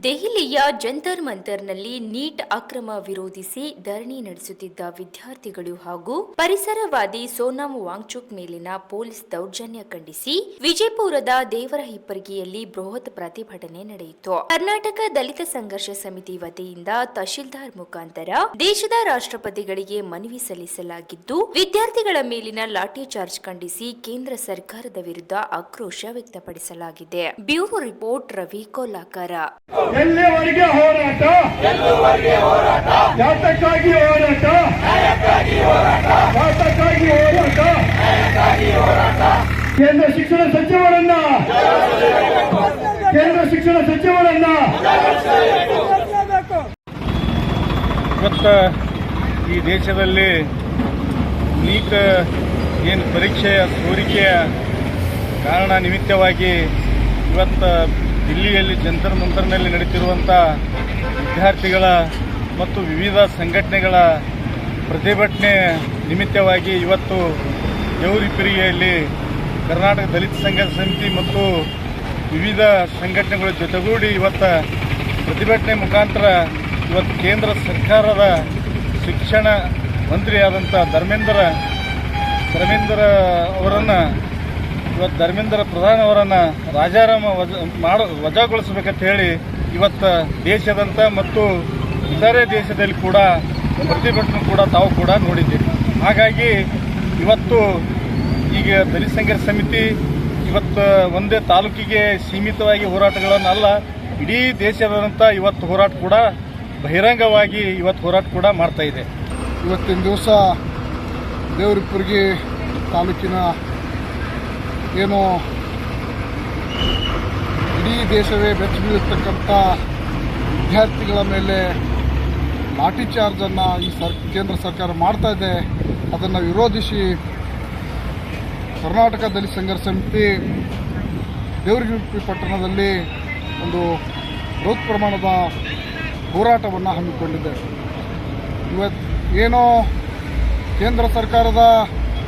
ದೆಹಲಿಯ ಜಂತರ್ ಮಂತರ್ನಲ್ಲಿ ನೀಟ್ ಅಕ್ರಮ ವಿರೋಧಿಸಿ ಧರಣಿ ನಡೆಸುತ್ತಿದ್ದ ವಿದ್ಯಾರ್ಥಿಗಳು ಹಾಗೂ ಪರಿಸರವಾದಿ ಸೋನಂ ವಾಂಗ್ಚುಕ್ ಮೇಲಿನ ಪೊಲೀಸ್ ದೌರ್ಜನ್ಯ ಖಂಡಿಸಿ ವಿಜಯಪುರದ ದೇವರ ಹಿಪ್ಪರಗಿಯಲ್ಲಿ ಬೃಹತ್ ಪ್ರತಿಭಟನೆ ನಡೆಯಿತು. ಕರ್ನಾಟಕ ದಲಿತ ಸಂಘರ್ಷ ಸಮಿತಿ ವತಿಯಿಂದ ತಹಶೀಲ್ದಾರ್ ಮುಖಾಂತರ ದೇಶದ ರಾಷ್ಟ್ರಪತಿಗಳಿಗೆ ಮನವಿ ಸಲ್ಲಿಸಲಾಗಿದ್ದು, ವಿದ್ಯಾರ್ಥಿಗಳ ಮೇಲಿನ ಲಾಠಿ ಚಾರ್ಜ್ ಖಂಡಿಸಿ ಕೇಂದ್ರ ಸರ್ಕಾರದ ವಿರುದ್ಧ ಆಕ್ರೋಶ ವ್ಯಕ್ತಪಡಿಸಲಾಗಿದೆ. Bureau report Ravi Kolakara. ಎಲ್ಲಿವರೆಗೆ ಹೋರಾಟ, ಯಾತಕ್ಕಾಗಿ ಹೋರಾಟ, ಕೇಂದ್ರ ಶಿಕ್ಷಣ ಸಚಿವರನ್ನ ಇವತ್ತು ಈ ದೇಶದಲ್ಲಿ ನೀಟ್ ಏನು ಪರೀಕ್ಷೆಯ ಸೋರಿಕೆಯ ಕಾರಣ ನಿಮಿತ್ತವಾಗಿ ಇವತ್ತು ದಿಲ್ಲಿಯಲ್ಲಿ ಜಂತರ್ ಮಂತರ್ನಲ್ಲಿ ನಡೀತಿರುವಂಥ ವಿದ್ಯಾರ್ಥಿಗಳ ಮತ್ತು ವಿವಿಧ ಸಂಘಟನೆಗಳ ಪ್ರತಿಭಟನೆ ನಿಮಿತ್ತವಾಗಿ ಇವತ್ತು ದೇವರ ಹಿಪ್ಪರಗಿಯಲ್ಲಿ ಕರ್ನಾಟಕ ದಲಿತ ಸಂಘರ್ಷ ಸಮಿತಿ ಮತ್ತು ವಿವಿಧ ಸಂಘಟನೆಗಳ ಜೊತೆಗೂಡಿ ಇವತ್ತು ಪ್ರತಿಭಟನೆ ಮುಖಾಂತರ ಇವತ್ತು ಕೇಂದ್ರ ಸರ್ಕಾರದ ಶಿಕ್ಷಣ ಮಂತ್ರಿಯಾದಂಥ ಧರ್ಮೇಂದ್ರ ಅವರನ್ನು ಇವತ್ತು ಧರ್ಮೇಂದ್ರ ಪ್ರಧಾನ್ ಅವರನ್ನು ರಾಜಾರಾಮ ವಜಾಗೊಳಿಸಬೇಕಂತ ಹೇಳಿ ಇವತ್ತು ದೇಶದಂತ ಮತ್ತು ಇತರೆ ದೇಶದಲ್ಲಿ ಕೂಡ ಪ್ರತಿಭಟನೆ ಕೂಡ ತಾವು ಕೂಡ ನೋಡಿದ್ದೀರಿ. ಹಾಗಾಗಿ ಇವತ್ತು ಈಗ ದಲಿತ ಸಂಘರ್ಷ ಸಮಿತಿ ಇವತ್ತು ಒಂದೇ ತಾಲೂಕಿಗೆ ಸೀಮಿತವಾಗಿ ಹೋರಾಟಗಳನ್ನಲ್ಲ, ಇಡೀ ದೇಶದಂತ ಇವತ್ತು ಹೋರಾಟ ಕೂಡ ಬಹಿರಂಗವಾಗಿ ಇವತ್ತು ಹೋರಾಟ ಕೂಡ ಮಾಡ್ತಾ ಇದೆ. ಇವತ್ತಿನ ದಿವಸ ದೇವರ ಹಿಪ್ಪರಗಿ ತಾಲೂಕಿನ ಏನು ಇಡೀ ದೇಶವೇ ಬೆಚ್ಚ ಬೀಳತಕ್ಕಂಥ ವಿದ್ಯಾರ್ಥಿಗಳ ಮೇಲೆ ಲಾಠಿ ಚಾರ್ಜನ್ನು ಈ ಕೇಂದ್ರ ಸರ್ಕಾರ ಮಾಡ್ತಾ ಇದೆ. ಅದನ್ನು ವಿರೋಧಿಸಿ ಕರ್ನಾಟಕ ದಲಿತ ಸಂಘರ್ಷ ಸಮಿತಿ ದೇವರಹಿಪ್ಪರಗಿ ಪಟ್ಟಣದಲ್ಲಿ ಒಂದು ಬೃಹತ್ ಪ್ರಮಾಣದ ಹೋರಾಟವನ್ನು ಹಮ್ಮಿಕೊಂಡಿದೆ. ಇವತ್ತು ಏನೋ ಕೇಂದ್ರ ಸರ್ಕಾರದ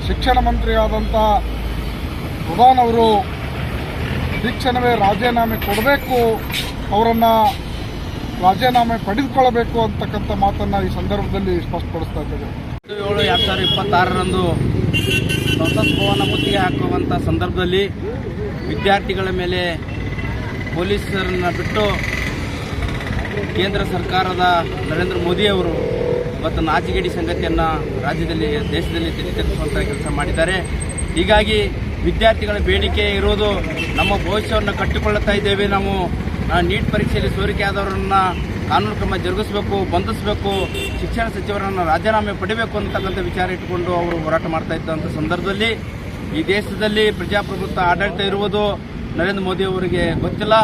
ಶಿಕ್ಷಣ ಮಂತ್ರಿಯಾದಂಥ ಪ್ರಧಾನ್ ಅವರು ತಕ್ಷಣವೇ ರಾಜೀನಾಮೆ ಕೊಡಬೇಕು, ಅವರನ್ನು ರಾಜೀನಾಮೆ ಪಡೆದುಕೊಳ್ಳಬೇಕು ಅಂತಕ್ಕಂಥ ಮಾತನ್ನು ಈ ಸಂದರ್ಭದಲ್ಲಿ ಸ್ಪಷ್ಟಪಡಿಸ್ತಾ ಇದ್ದೇವೆ. 7/7/2026ರಂದು ಸಂಸತ್ ಭವನ ಮುತ್ತಿಗೆ ಹಾಕುವಂಥ ಸಂದರ್ಭದಲ್ಲಿ ವಿದ್ಯಾರ್ಥಿಗಳ ಮೇಲೆ ಪೊಲೀಸರನ್ನು ಬಿಟ್ಟು ಕೇಂದ್ರ ಸರ್ಕಾರದ ನರೇಂದ್ರ ಮೋದಿ ಅವರು ಇವತ್ತು ನಾಚಿಗೇಡಿ ಸಂಗತಿಯನ್ನು ರಾಜ್ಯದಲ್ಲಿ ದೇಶದಲ್ಲಿ ತಿಳಿಸುವಂಥ ಕೆಲಸ ಮಾಡಿದ್ದಾರೆ. ಹೀಗಾಗಿ ವಿದ್ಯಾರ್ಥಿಗಳ ಬೇಡಿಕೆ ಇರೋದು ನಮ್ಮ ಭವಿಷ್ಯವನ್ನು ಕಟ್ಟಿಕೊಳ್ಳುತ್ತಾ ಇದ್ದೇವೆ. ನಾವು ನೀಟ್ ಪರೀಕ್ಷೆಯಲ್ಲಿ ಸೋರಿಕೆ ಆದವರನ್ನು ಕಾನೂನು ಕ್ರಮ ಜರುಗಿಸಬೇಕು, ಬಂಧಿಸಬೇಕು, ಶಿಕ್ಷಣ ಸಚಿವರನ್ನು ರಾಜೀನಾಮೆ ಪಡೆಯಬೇಕು ಅಂತಕ್ಕಂಥ ವಿಚಾರ ಇಟ್ಟುಕೊಂಡು ಅವರು ಹೋರಾಟ ಮಾಡ್ತಾ ಇದ್ದಂಥ ಸಂದರ್ಭದಲ್ಲಿ ಈ ದೇಶದಲ್ಲಿ ಪ್ರಜಾಪ್ರಭುತ್ವ ಆಡಳಿತ ಇರುವುದು ನರೇಂದ್ರ ಮೋದಿ ಅವರಿಗೆ ಗೊತ್ತಿಲ್ಲ.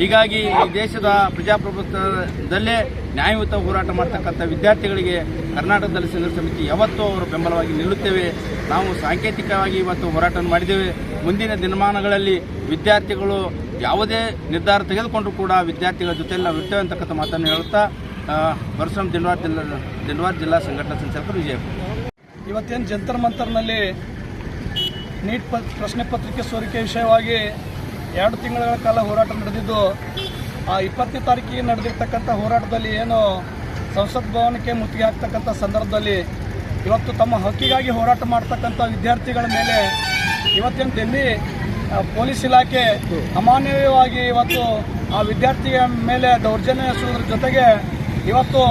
ಹೀಗಾಗಿ ಈ ದೇಶದ ಪ್ರಜಾಪ್ರಭುತ್ವದಲ್ಲೇ ನ್ಯಾಯಯುತ ಹೋರಾಟ ಮಾಡ್ತಕ್ಕಂಥ ವಿದ್ಯಾರ್ಥಿಗಳಿಗೆ ಕರ್ನಾಟಕ ದಲಿತ ಸಂಘರ್ಷ ಸಮಿತಿ ಯಾವತ್ತೂ ಅವರು ಬೆಂಬಲವಾಗಿ ನಿಲ್ಲುತ್ತೇವೆ. ನಾವು ಸಾಂಕೇತಿಕವಾಗಿ ಇವತ್ತು ಹೋರಾಟ ಮಾಡಿದ್ದೇವೆ. ಮುಂದಿನ ದಿನಮಾನಗಳಲ್ಲಿ ವಿದ್ಯಾರ್ಥಿಗಳು ಯಾವುದೇ ನಿರ್ಧಾರ ತೆಗೆದುಕೊಂಡರೂ ಕೂಡ ವಿದ್ಯಾರ್ಥಿಗಳ ಜೊತೆಯಲ್ಲಿ ನಾವು ಇರ್ತೇವೆ ಅಂತಕ್ಕಂಥ ಮಾತನ್ನು ಹೇಳುತ್ತಾ ಪರಶುರಾಮ್ ದಿನವಾರ ಜಿಲ್ಲಾ ಸಂಘಟನಾ ಸಂಚಾಲಕರು ವಿಜಯಪುರ. ಇವತ್ತೇನು ಜಂತರ್ ಮಂತರ್ನಲ್ಲಿ ನೀಟ್ ಪ್ರಶ್ನೆ ಪತ್ರಿಕೆ ಸೋರಿಕೆ ವಿಷಯವಾಗಿ 2 ತಿಂಗಳ ಕಾಲ ಹೋರಾಟ ನಡೆದಿದ್ದು, ಆ 20ನೇ ತಾರೀಕಿಗೆ ನಡೆದಿರ್ತಕ್ಕಂಥ ಹೋರಾಟದಲ್ಲಿ ಏನು ಸಂಸತ್ ಭವನಕ್ಕೆ ಮುತ್ತಿಗೆ ಹಾಕ್ತಕ್ಕಂಥ ಸಂದರ್ಭದಲ್ಲಿ ಇವತ್ತು ತಮ್ಮ ಹಕ್ಕಿಗಾಗಿ ಹೋರಾಟ ಮಾಡ್ತಕ್ಕಂಥ ವಿದ್ಯಾರ್ಥಿಗಳ ಮೇಲೆ ಇವತ್ತೇನು ದಿಲ್ಲಿ ಪೊಲೀಸ್ ಇಲಾಖೆ ಅಮಾನ್ಯವಾಗಿ ಇವತ್ತು ಆ ವಿದ್ಯಾರ್ಥಿಯ ಮೇಲೆ ದೌರ್ಜನ್ಯ ಎಸಗುವುದರ ಜೊತೆಗೆ ಇವತ್ತು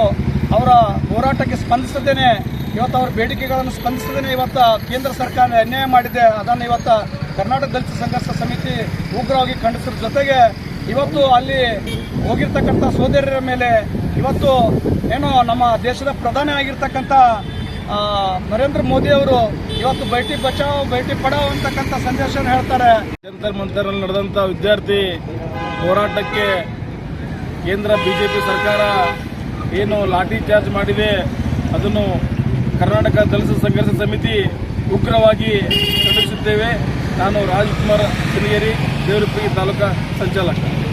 ಅವರ ಹೋರಾಟಕ್ಕೆ ಸ್ಪಂದಿಸದೇನೆ, ಇವತ್ತು ಅವರ ಬೇಡಿಕೆಗಳನ್ನು ಸ್ಪಂದಿಸದೇನೆ ಇವತ್ತು ಕೇಂದ್ರ ಸರ್ಕಾರ ಅನ್ಯಾಯ ಮಾಡಿದೆ. ಅದನ್ನು ಇವತ್ತು ಕರ್ನಾಟಕ ದಲಿತ ಸಂಘರ್ಷ ಸಮಿತಿ ಉಗ್ರವಾಗಿ ಖಂಡಿಸಿದ ಜೊತೆಗೆ ಇವತ್ತು ಅಲ್ಲಿ ಹೋಗಿರ್ತಕ್ಕಂಥ ಸೋದರರ ಮೇಲೆ ಇವತ್ತು ಏನು ನಮ್ಮ ದೇಶದ ಪ್ರಧಾನಿ ಆಗಿರ್ತಕ್ಕಂಥ ನರೇಂದ್ರ ಮೋದಿ ಅವರು ಇವತ್ತು ಬೇಟಿ ಬಚಾವ್ ಬೇಟಿ ಪಡಾವ್ ಅಂತಕ್ಕಂಥ ಸಂದೇಶವನ್ನು ಹೇಳ್ತಾರೆ. ಜಂತರ್ ಮಂತರ್ನಲ್ಲಿ ನಡೆದಂಥ ವಿದ್ಯಾರ್ಥಿ ಹೋರಾಟಕ್ಕೆ ಕೇಂದ್ರ ಬಿಜೆಪಿ ಸರ್ಕಾರ ಏನು ಲಾಠಿ ಚಾರ್ಜ್ ಮಾಡಿದೆ, ಅದನ್ನು ಕರ್ನಾಟಕ ದಲಿತ ಸಂಘರ್ಷ ಸಮಿತಿ ಉಗ್ರವಾಗಿ ಖಂಡಿಸುತ್ತೇವೆ. ನಾನು ರಾಜ್ಕುಮಾರ್ ಸಿನಿಗೇರಿ, ದೇವರ ಹಿಪ್ಪರಗಿ ತಾಲೂಕಾ ಸಂಚಾಲಕ.